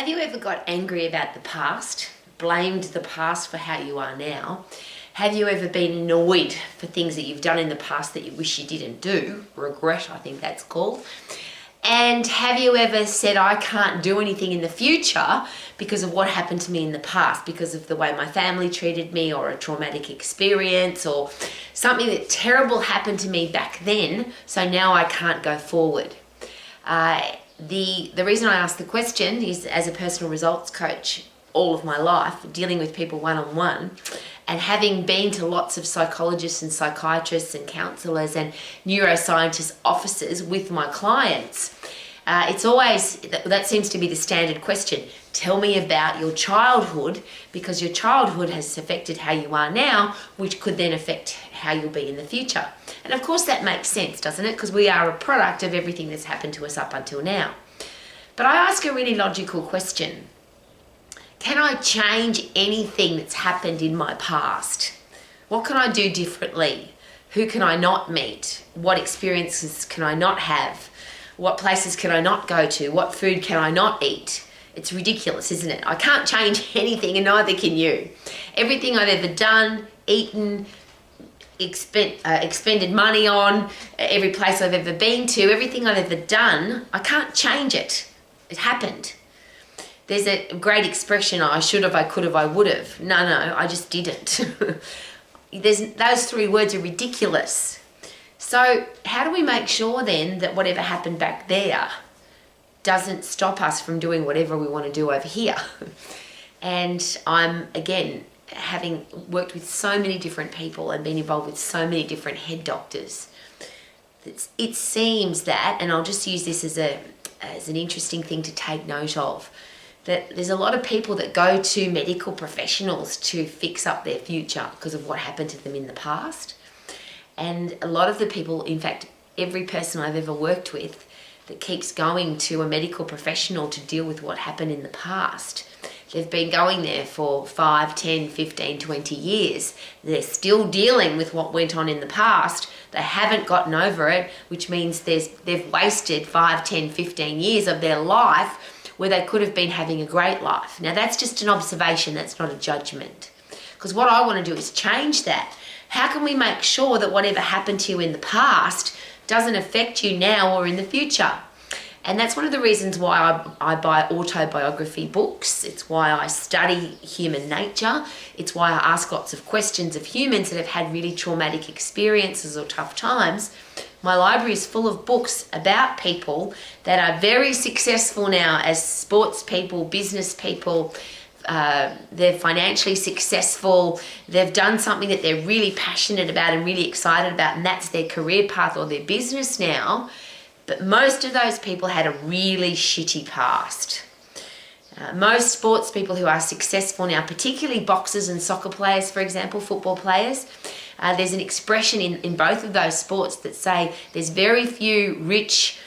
Have you ever got angry about the past, blamed the past for how you are now? Have you ever been annoyed for things that you've done in the past that you wish you didn't do? Regret, I think that's called. And have you ever said, I can't do anything in the future because of what happened to me in the past, because of the way my family treated me, or a traumatic experience, or something that terrible happened to me back then, so now I can't go forward? The reason I ask the question is, as a personal results coach all of my life, dealing with people one-on-one, and having been to lots of psychologists and psychiatrists and counsellors and neuroscientist offices with my clients, it's always, that seems to be the standard question. Tell me about your childhood, because your childhood has affected how you are now, which could then affect how you'll be in the future. And of course that makes sense, doesn't it? Because we are a product of everything that's happened to us up until now. But I ask a really logical question. Can I change anything that's happened in my past? What can I do differently? Who can I not meet? What experiences can I not have? What places can I not go to? What food can I not eat? It's ridiculous, isn't it? I can't change anything, and neither can you. Everything I've ever done, eaten, expended money on, every place I've ever been to, everything I've ever done, I can't change it. It happened. There's a great expression, I should have, I could have, I would have. No, I just didn't. Those three words are ridiculous. So how do we make sure then that whatever happened back there doesn't stop us from doing whatever we want to do over here? And I'm, again, having worked with so many different people and been involved with so many different head doctors, it seems that, and I'll just use this as an interesting thing to take note of, that there's a lot of people that go to medical professionals to fix up their future because of what happened to them in the past. And a lot of the people, in fact, every person I've ever worked with that keeps going to a medical professional to deal with what happened in the past, they've been going there for 5, 10, 15, 20 years. They're still dealing with what went on in the past. They haven't gotten over it, which means they've wasted 5, 10, 15 years of their life where they could have been having a great life. Now that's just an observation, that's not a judgment. Because what I want to do is change that. How can we make sure that whatever happened to you in the past doesn't affect you now or in the future? And that's one of the reasons why I buy autobiography books. It's why I study human nature. It's why I ask lots of questions of humans that have had really traumatic experiences or tough times. My library is full of books about people that are very successful now as sports people, business people. They're financially successful. They've done something that they're really passionate about and really excited about, and that's their career path or their business now. But most of those people had a really shitty past. Most sports people who are successful now, particularly boxers and soccer players, for example, football players, there's an expression in both of those sports that say there's very few rich,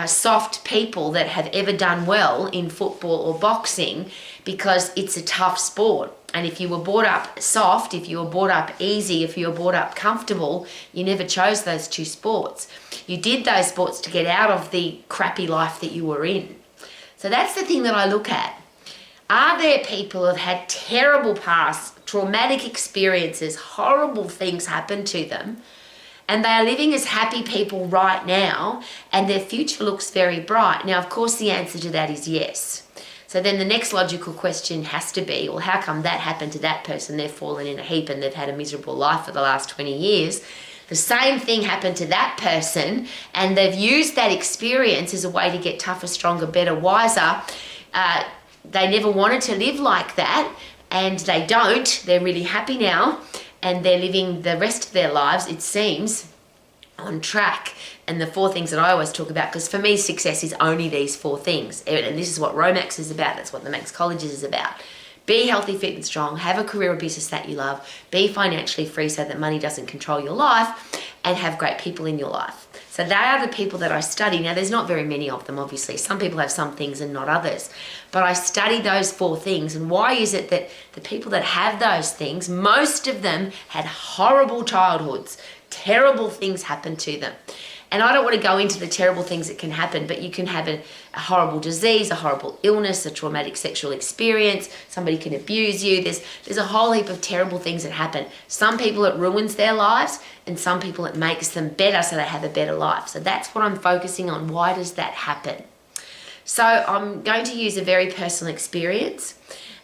soft people that have ever done well in football or boxing, because it's a tough sport. And if you were brought up soft, if you were brought up easy, if you were brought up comfortable, you never chose those two sports. You did those sports to get out of the crappy life that you were in. So that's the thing that I look at. Are there people who have had terrible pasts, traumatic experiences, horrible things happen to them, and they are living as happy people right now, and their future looks very bright? Now, of course, the answer to that is yes. So then the next logical question has to be, well, how come that happened to that person? They've fallen in a heap and they've had a miserable life for the last 20 years. The same thing happened to that person, and they've used that experience as a way to get tougher, stronger, better, wiser. They never wanted to live like that, and they don't. They're really happy now, and they're living the rest of their lives, it seems, on track. And the 4 things that I always talk about, because for me success is only these 4 things, and this is what Romax is about, that's what the Max Colleges is about. Be healthy, fit and strong, have a career or business that you love, be financially free so that money doesn't control your life, and have great people in your life. So they are the people that I study. Now there's not very many of them, obviously. Some people have some things and not others. But I study those 4 things. And why is it that the people that have those things, most of them had horrible childhoods, terrible things happen to them. And I don't want to go into the terrible things that can happen, but you can have a horrible disease, a horrible illness, a traumatic sexual experience, somebody can abuse you. There's a whole heap of terrible things that happen. Some people it ruins their lives, and some people it makes them better so they have a better life. So that's what I'm focusing on. Why does that happen? So I'm going to use a very personal experience.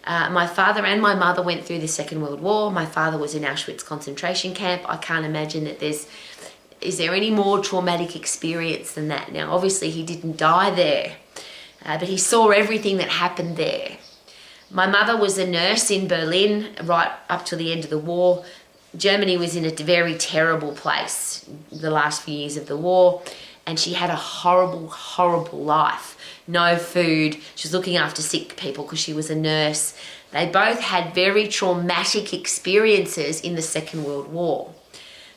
My father and my mother went through the Second World War. My father was in Auschwitz concentration camp. I can't imagine that is there any more traumatic experience than that? Now, obviously, he didn't die there, but he saw everything that happened there. My mother was a nurse in Berlin right up to the end of the war. Germany was in a very terrible place the last few years of the war, and she had a horrible, horrible life. No food. She was looking after sick people because she was a nurse. They both had very traumatic experiences in the Second World War.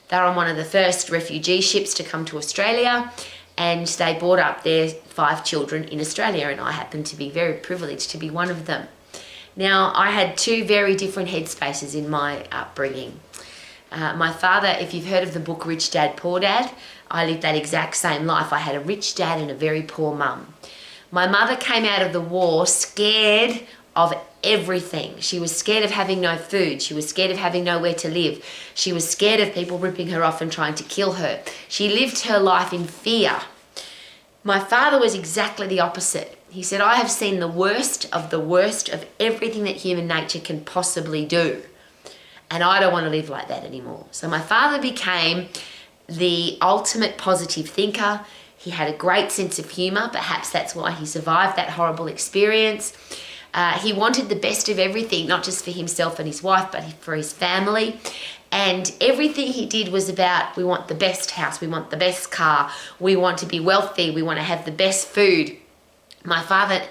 They were on one of the first refugee ships to come to Australia, and they brought up their 5 children in Australia, and I happened to be very privileged to be one of them. Now, I had 2 very different headspaces in my upbringing. My father, if you've heard of the book Rich Dad, Poor Dad, I lived that exact same life. I had a rich dad and a very poor mum. My mother came out of the war scared of everything. She was scared of having no food. She was scared of having nowhere to live. She was scared of people ripping her off and trying to kill her. She lived her life in fear. My father was exactly the opposite. He said, I have seen the worst of everything that human nature can possibly do. And I don't want to live like that anymore. So my father became the ultimate positive thinker. He had a great sense of humour. Perhaps that's why he survived that horrible experience. He wanted the best of everything, not just for himself and his wife, but for his family. And everything he did was about, we want the best house, we want the best car, we want to be wealthy, we want to have the best food. My father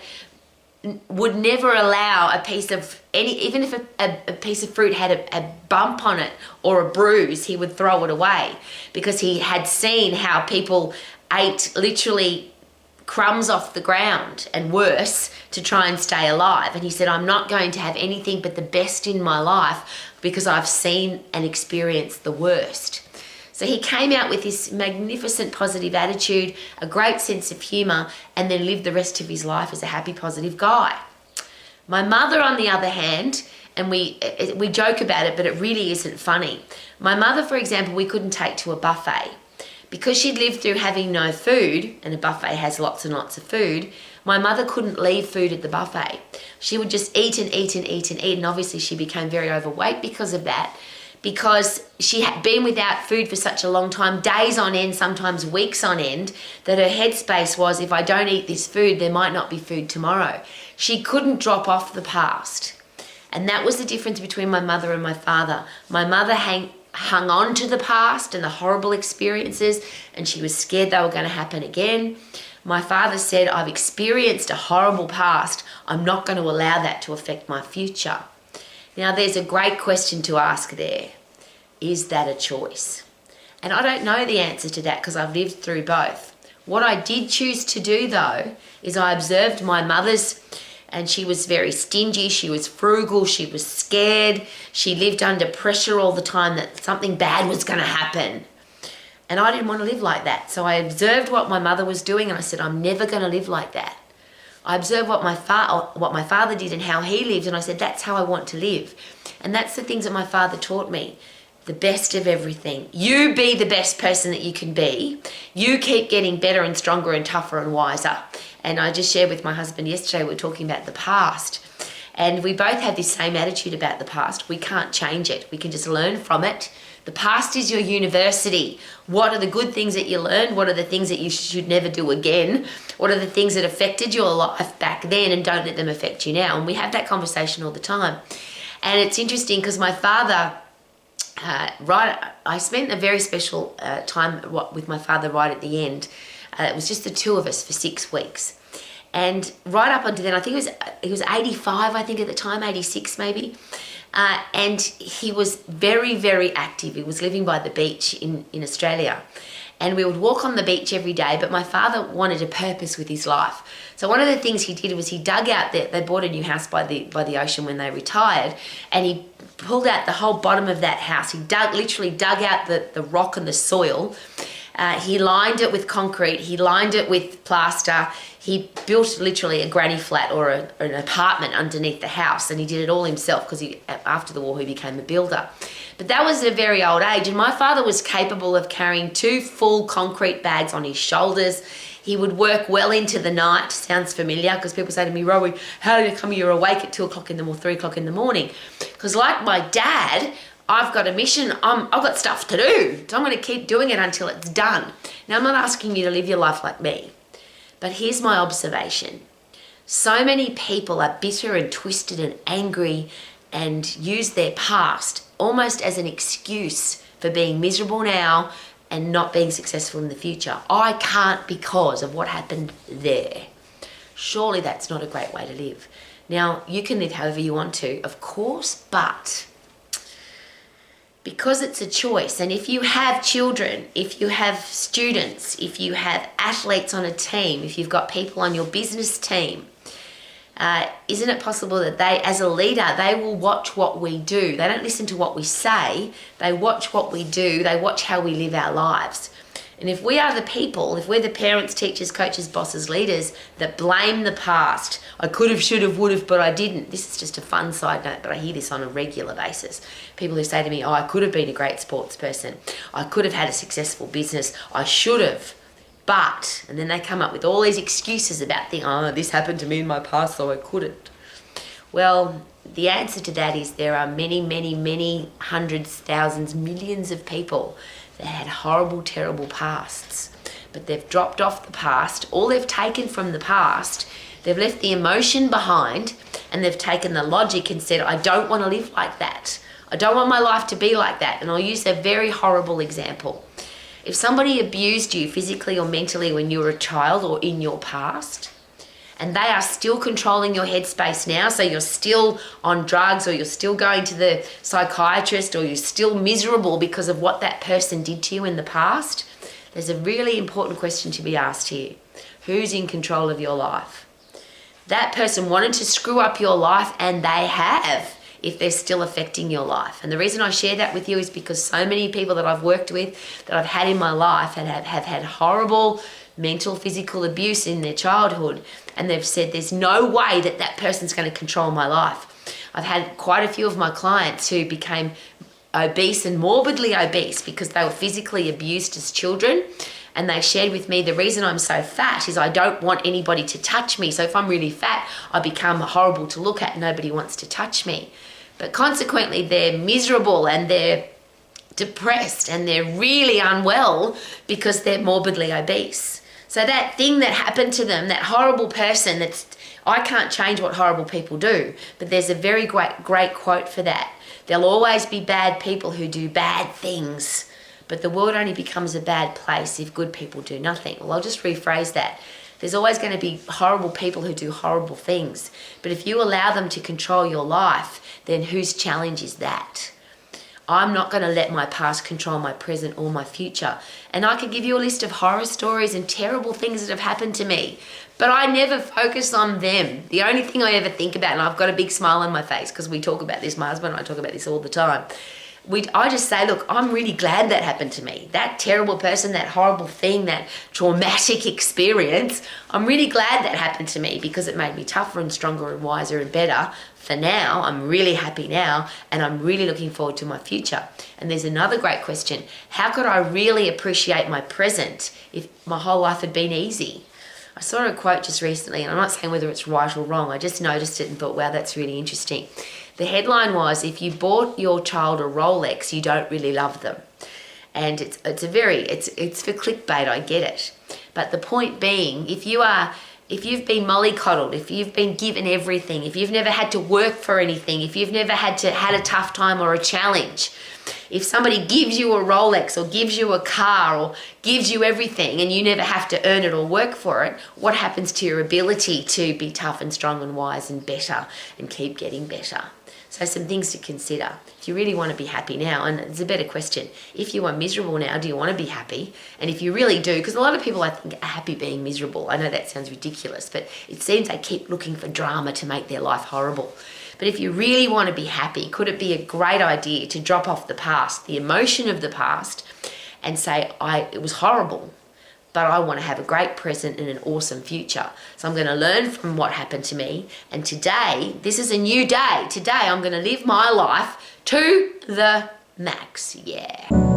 would never allow a piece of even if a piece of fruit had a bump on it or a bruise, he would throw it away, because he had seen how people ate literally crumbs off the ground and worse to try and stay alive. And he said, I'm not going to have anything but the best in my life because I've seen and experienced the worst. So he came out with this magnificent positive attitude, a great sense of humour, and then lived the rest of his life as a happy, positive guy. My mother, on the other hand, and we joke about it, but it really isn't funny. My mother, for example, we couldn't take to a buffet. Because she'd lived through having no food, and a buffet has lots and lots of food, my mother couldn't leave food at the buffet. She would just eat and eat and eat and eat, and obviously she became very overweight because of that, because she had been without food for such a long time, days on end, sometimes weeks on end, that her headspace was, if I don't eat this food, there might not be food tomorrow. She couldn't drop off the past. And that was the difference between my mother and my father. My mother hung on to the past and the horrible experiences, and she was scared they were going to happen again. My father said, I've experienced a horrible past. I'm not going to allow that to affect my future. Now, there's a great question to ask there. Is that a choice? And I don't know the answer to that because I've lived through both. What I did choose to do, though, is I observed my mother's, and she was very stingy, she was frugal, she was scared, she lived under pressure all the time that something bad was going to happen. And I didn't want to live like that. So I observed what my mother was doing, and I said, I'm never going to live like that. I observed what my father did and how he lived, and I said, that's how I want to live. And that's the things that my father taught me. The best of everything. You be the best person that you can be. You keep getting better and stronger and tougher and wiser. And I just shared with my husband yesterday, we were talking about the past. And we both have this same attitude about the past. We can't change it. We can just learn from it. The past is your university. What are the good things that you learned? What are the things that you should never do again? What are the things that affected your life back then, and don't let them affect you now? And we have that conversation all the time. And it's interesting because my father, I spent a very special time with my father right at the end. It was just the two of us for 6 weeks. And right up until then, I think he was 85, I think at the time, 86 maybe. And he was very, very active. He was living by the beach in Australia. And we would walk on the beach every day, but my father wanted a purpose with his life. So one of the things he did was he dug out they bought a new house by the ocean when they retired, and he pulled out the whole bottom of that house. He literally dug out the rock and the soil, He lined it with concrete. He lined it with plaster. He built literally a granny flat or an apartment underneath the house, and he did it all himself because after the war he became a builder. But that was at a very old age, and my father was capable of carrying 2 full concrete bags on his shoulders. He would work well into the night. Sounds familiar because people say to me, Rowie, how do you come you're awake at 2 o'clock in the morning, 3 o'clock in the morning? Because like my dad, I've got a mission. I've got stuff to do. So I'm going to keep doing it until it's done. Now, I'm not asking you to live your life like me, but here's my observation. So many people are bitter and twisted and angry and use their past almost as an excuse for being miserable now and not being successful in the future. I can't because of what happened there. Surely that's not a great way to live. Now, you can live however you want to, of course, but because it's a choice, and if you have children, if you have students, if you have athletes on a team, if you've got people on your business team, isn't it possible that they, as a leader, they will watch what we do? They don't listen to what we say. They watch what we do. They watch how we live our lives. And if we are the people, if we're the parents, teachers, coaches, bosses, leaders that blame the past, I could have, should have, would have, but I didn't. This is just a fun side note, but I hear this on a regular basis. People who say to me, oh, I could have been a great sports person. I could have had a successful business. I should have. But, and then they come up with all these excuses about things, oh, this happened to me in my past, so I couldn't. Well, the answer to that is there are many, many, many hundreds, thousands, millions of people that had horrible, terrible pasts, but they've dropped off the past. All they've taken from the past, they've left the emotion behind, and they've taken the logic and said, I don't want to live like that. I don't want my life to be like that. And I'll use a very horrible example. If somebody abused you physically or mentally when you were a child or in your past, and they are still controlling your headspace now, so you're still on drugs or you're still going to the psychiatrist or you're still miserable because of what that person did to you in the past, there's a really important question to be asked here. Who's in control of your life? That person wanted to screw up your life, and they have, if they're still affecting your life. And the reason I share that with you is because so many people that I've worked with, that I've had in my life, and have had horrible mental, physical abuse in their childhood, and they've said there's no way that that person's going to control my life. I've had quite a few of my clients who became obese and morbidly obese because they were physically abused as children, and they shared with me, the reason I'm so fat is I don't want anybody to touch me. So if I'm really fat, I become horrible to look at. Nobody wants to touch me. But consequently, they're miserable and they're depressed and they're really unwell because they're morbidly obese. So that thing that happened to them, that horrible person, I can't change what horrible people do, but there's a very great quote for that. There'll always be bad people who do bad things, but the world only becomes a bad place if good people do nothing. Well, I'll just rephrase that. There's always going to be horrible people who do horrible things, but if you allow them to control your life, then whose challenge is that? I'm not going to let my past control my present or my future. And I could give you a list of horror stories and terrible things that have happened to me, but I never focus on them. The only thing I ever think about, and I've got a big smile on my face because we talk about this, my husband and I talk about this all the time. I just say, look, I'm really glad that happened to me. That terrible person, that horrible thing, that traumatic experience, I'm really glad that happened to me because it made me tougher and stronger and wiser and better. For now, I'm really happy now, and I'm really looking forward to my future. And there's another great question. How could I really appreciate my present if my whole life had been easy? I saw a quote just recently, and I'm not saying whether it's right or wrong. I just noticed it and thought, wow, that's really interesting. The headline was, if you bought your child a Rolex, you don't really love them. And it's for clickbait, I get it. But the point being, if you've been mollycoddled, if you've been given everything, if you've never had to work for anything, if you've never had a tough time or a challenge, if somebody gives you a Rolex or gives you a car or gives you everything and you never have to earn it or work for it, what happens to your ability to be tough and strong and wise and better and keep getting better? So some things to consider. If you really want to be happy now, and it's a better question, if you are miserable now, do you want to be happy? And if you really do, because a lot of people I think are happy being miserable. I know that sounds ridiculous, but it seems they keep looking for drama to make their life horrible. But if you really want to be happy, could it be a great idea to drop off the past, the emotion of the past, and say, it was horrible, but I want to have a great present and an awesome future. So I'm going to learn from what happened to me. And today, this is a new day. Today, I'm going to live my life to the max. Yeah.